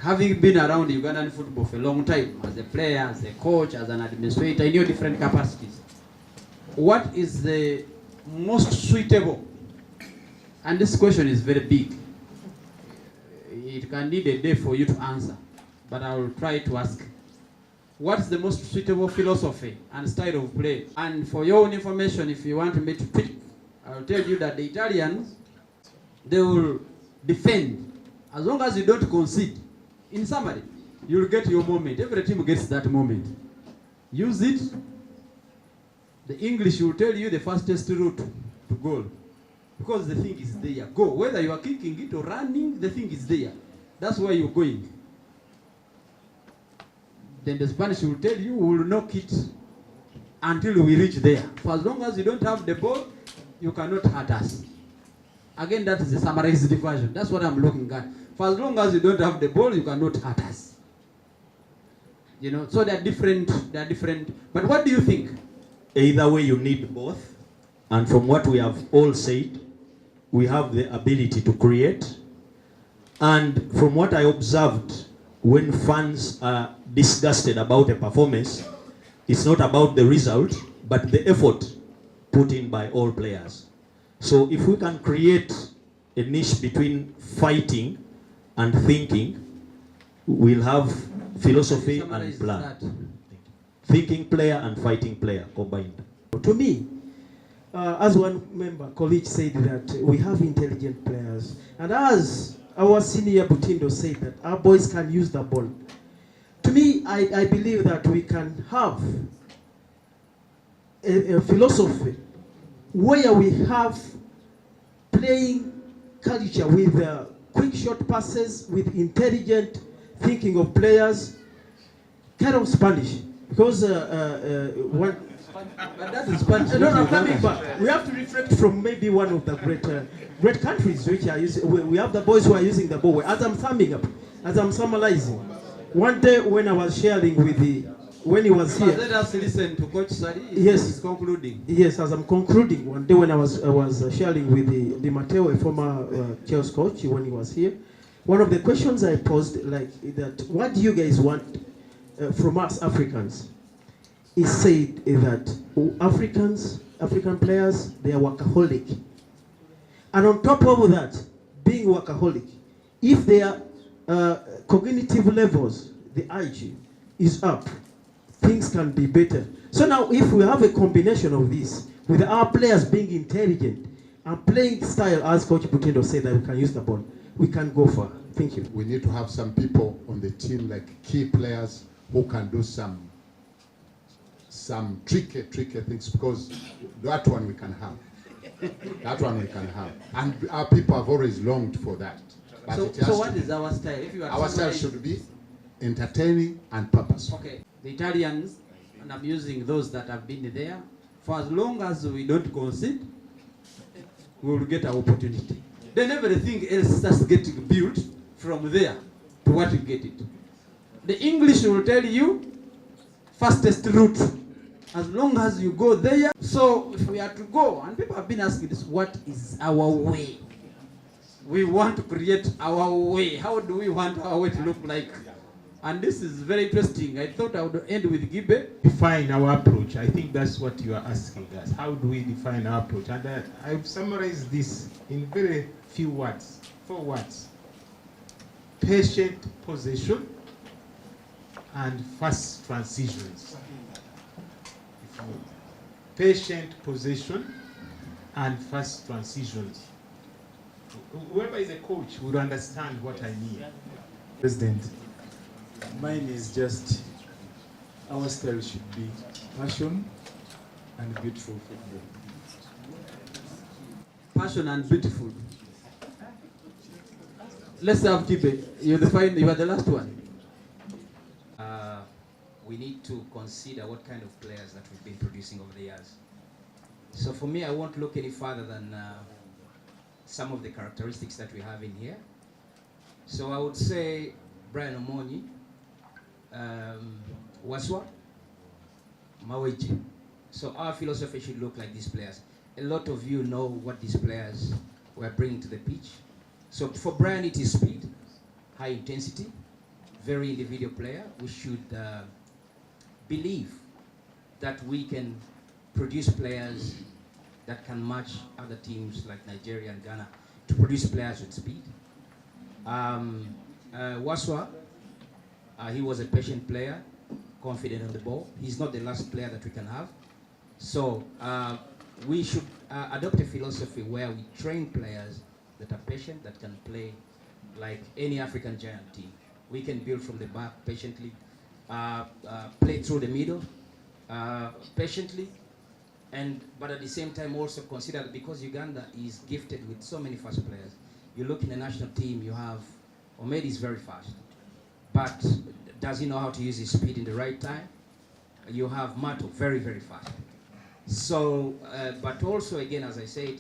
Having been around Ugandan football for a long time, as a player, as a coach, as an administrator, in your different capacities, what is the most suitable? And this question is very big. It can need a day for you to answer, but I will try to ask. What is the most suitable philosophy and style of play? And for your own information, if you want me to tweak, I will tell you that the Italians, they will defend as long as you don't concede. In summary, you'll get your moment. Every team gets that moment. Use it. The English will tell you the fastest route to goal. Because the thing is there. Go. Whether you are kicking it or running, the thing is there. That's where you're going. Then the Spanish will tell you, we will knock it until we reach there. For as long as you don't have the ball, you cannot hurt us. Again, that is the summarized version. That's what I'm looking at. For as long as you don't have the ball, you cannot hurt us. You know, so they're different. But what do you think? Either way, you need both. And from what we have all said, we have the ability to create. And from what I observed, when fans are disgusted about a performance, it's not about the result, but the effort put in by all players. So if we can create a niche between fighting and thinking, we'll have philosophy and plan. Thinking player and fighting player combined. To me, as one member, colleague said that we have intelligent players. And as our senior Butindo said that our boys can use the ball. To me, I believe that we can have a philosophy where we have playing culture with quick short passes, with intelligent thinking of players, kind of Spanish. Because one... But that is Spanish. No, coming back. We have to reflect from maybe one of the great countries which are using. We have the boys who are using the ball. As I'm summing up, as I'm summarizing, one day when I was sharing with when he was here. Let us listen to Coach Sari. Yes, he's concluding. Yes, as I'm concluding, one day when I was sharing with the Matteo, a former Chelsea coach, when he was here, one of the questions I posed like that: what do you guys want from us Africans? He said that African players, they are workaholic. And on top of that, being workaholic, if their cognitive levels, the IQ, is up, things can be better. So now if we have a combination of this, with our players being intelligent and playing style, as Coach Butindo said, that we can use the ball, we can go far. Thank you. We need to have some people on the team, like key players, who can do some tricky things, because that one we can have. That one we can have. And our people have always longed for that. But so what is our style? If you are our style should be entertaining and purposeful. Okay. The Italians, and I'm using those that have been there, for as long as we don't concede, we will get our opportunity. Then everything else starts getting built from there to what you get it. The English will tell you fastest route. As long as you go there. So if we are to go, and people have been asking this, what is our way? We want to create our way. How do we want our way to look like? And this is very interesting. I thought I would end with Gibe. Define our approach. I think that's what you are asking us. How do we define our approach? And I've summarized this in very few words, 4 words. Patient possession and fast transitions. Patient possession and fast transitions. Whoever is a coach would understand what I mean. President, mine is just, our style should be passion and beautiful football. Passion and beautiful. Let's have Kibe. You are the last one. We need to consider what kind of players that we've been producing over the years. So for me, I won't look any further than some of the characteristics that we have in here. So I would say Brian Omonyi, Waswa, Maweji. So our philosophy should look like these players. A lot of you know what these players were bringing to the pitch. So for Brian, it is speed, high intensity, very individual player. We should believe that we can produce players that can match other teams like Nigeria and Ghana to produce players with speed. Waswa, he was a patient player, confident on the ball. He's not the last player that we can have. So we should adopt a philosophy where we train players that are patient, that can play like any African giant team. We can build from the back patiently, play through the middle patiently, but at the same time also consider that because Uganda is gifted with so many fast players. You look in the national team, you have Omedi is very fast, but does he know how to use his speed in the right time? You have Mato, very, very fast. So, but also again, as I said,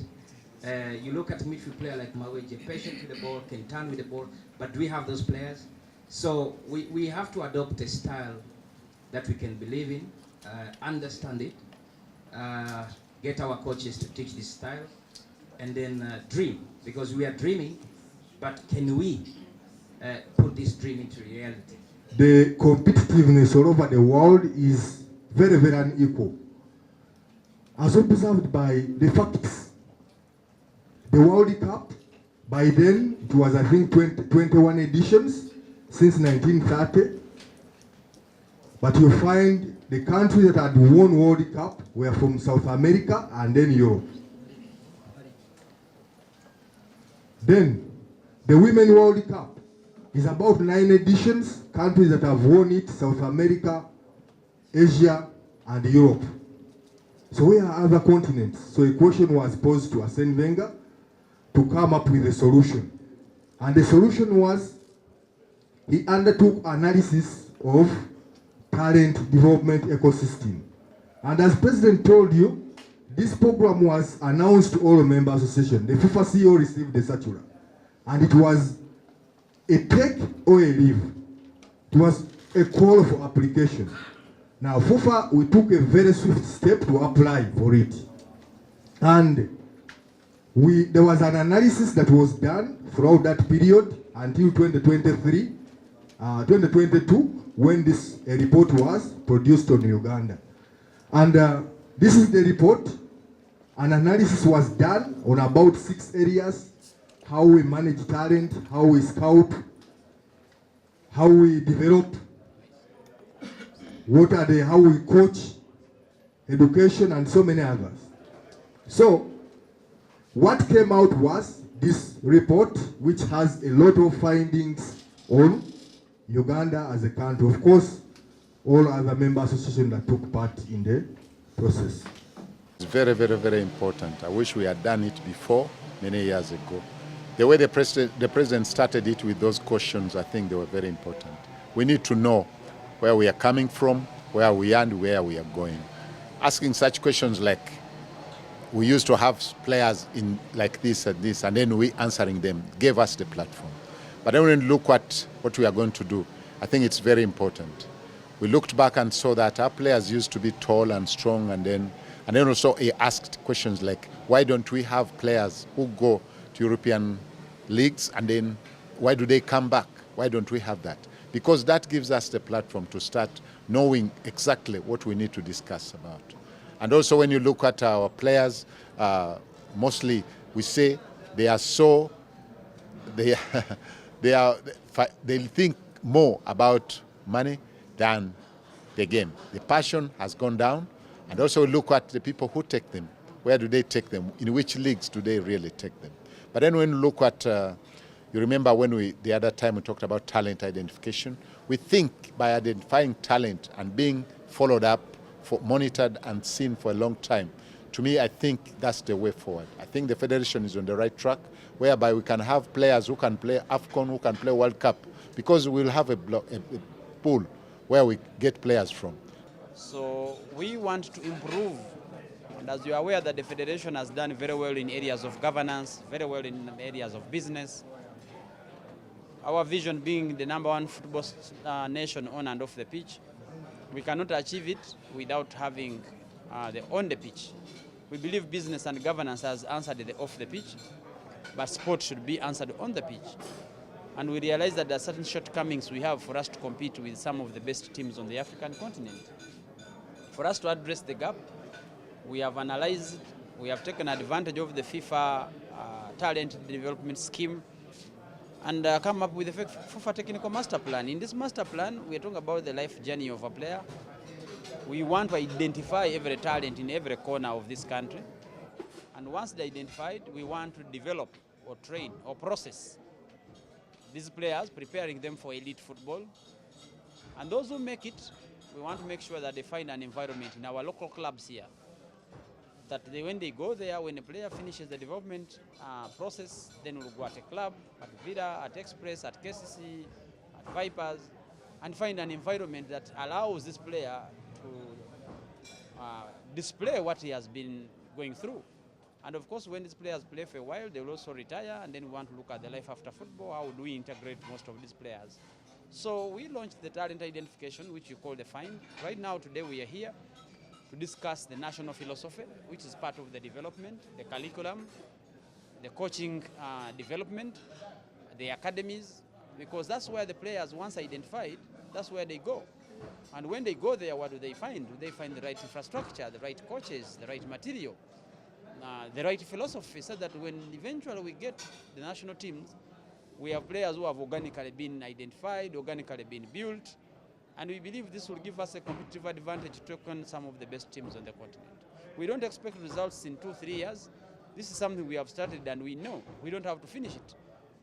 you look at a midfield player like Maweje, patient with the ball, can turn with the ball, but do we have those players? So we have to adopt a style that we can believe in, understand it, get our coaches to teach this style, and then dream, because we are dreaming, but can we put this dream into reality? The competitiveness all over the world is very, very unequal. As observed by the facts, the World Cup, by then it was I think 21 editions since 1930, but you find the countries that had won World Cup were from South America and then Europe. Then the Women World Cup is about 9 editions, countries that have won it, South America, Asia, and Europe. So where are other continents? So a question was posed to Arsene Wenger to come up with a solution. And the solution was, he undertook analysis of talent development ecosystem. And as President told you, this program was announced to all member associations. The Fufa CEO received the circular. And it was a take or a leave. It was a call for application. Now, Fufa, we took a very swift step to apply for it. And there was an analysis that was done throughout that period until 2022, when this report was produced on Uganda. And this is the report. An analysis was done on about 6 areas: how we manage talent, how we scout, how we develop, how we coach, education, and so many others. So what came out was this report, which has a lot of findings on Uganda as a country. Of course, all other member associations that took part in the process. It's very, very, very important. I wish we had done it before, many years ago. The way the president started it with those questions, I think they were very important. We need to know where we are coming from, where we are, and where we are going. Asking such questions like, we used to have players in like this and this, and then we answering them gave us the platform. But then when we look at what we are going to do, I think it's very important. We looked back and saw that our players used to be tall and strong, and then also he asked questions like, why don't we have players who go to European leagues, and then why do they come back? Why don't we have that? Because that gives us the platform to start knowing exactly what we need to discuss about. And also when you look at our players, mostly we say they are so, they think more about money than the game. The passion has gone down. And also look at the people who take them. Where do they take them? In which leagues do they really take them? But then when you look at, you remember when the other time we talked about talent identification, we think by identifying talent and being followed up, monitored and seen for a long time, to me, I think that's the way forward. I think the Federation is on the right track, whereby we can have players who can play AFCON, who can play World Cup, because we'll have a pool where we get players from. So we want to improve, and as you are aware that the Federation has done very well in areas of governance, very well in areas of business. Our vision being the #1 football nation on and off the pitch, we cannot achieve it without having the on the pitch. We believe business and governance has answered the off the pitch, but sport should be answered on the pitch. And we realize that there are certain shortcomings we have for us to compete with some of the best teams on the African continent. For us to address the gap, we have analyzed, we have taken advantage of the FIFA talent development scheme and come up with the Fufa technical master plan. In this master plan, we are talking about the life journey of a player. We want to identify every talent in every corner of this country. And once they're identified, we want to develop or train or process these players, preparing them for elite football. And those who make it, we want to make sure that they find an environment in our local clubs here. That when they go there, when a player finishes the development process, then we'll go at a club, at Vida, at Express, at KCC, at Vipers, and find an environment that allows this player to display what he has been going through. And of course, when these players play for a while, they will also retire, and then we want to look at the life after football. How do we integrate most of these players? So we launched the talent identification, which we call the FIND. Right now, today, we are here to discuss the national philosophy, which is part of the development, the curriculum, the coaching development, the academies, because that's where the players, once identified, that's where they go. And when they go there, what do they find? Do they find the right infrastructure, the right coaches, the right material, the right philosophy, so that when eventually we get the national teams, we have players who have organically been identified, organically been built, and we believe this will give us a competitive advantage to take on some of the best teams on the continent. We don't expect results in 2-3 years. This is something we have started and we know. We don't have to finish it.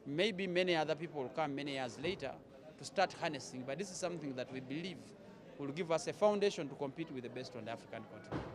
Maybe many other people will come many years later to start harnessing, but this is something that we believe will give us a foundation to compete with the best on the African continent.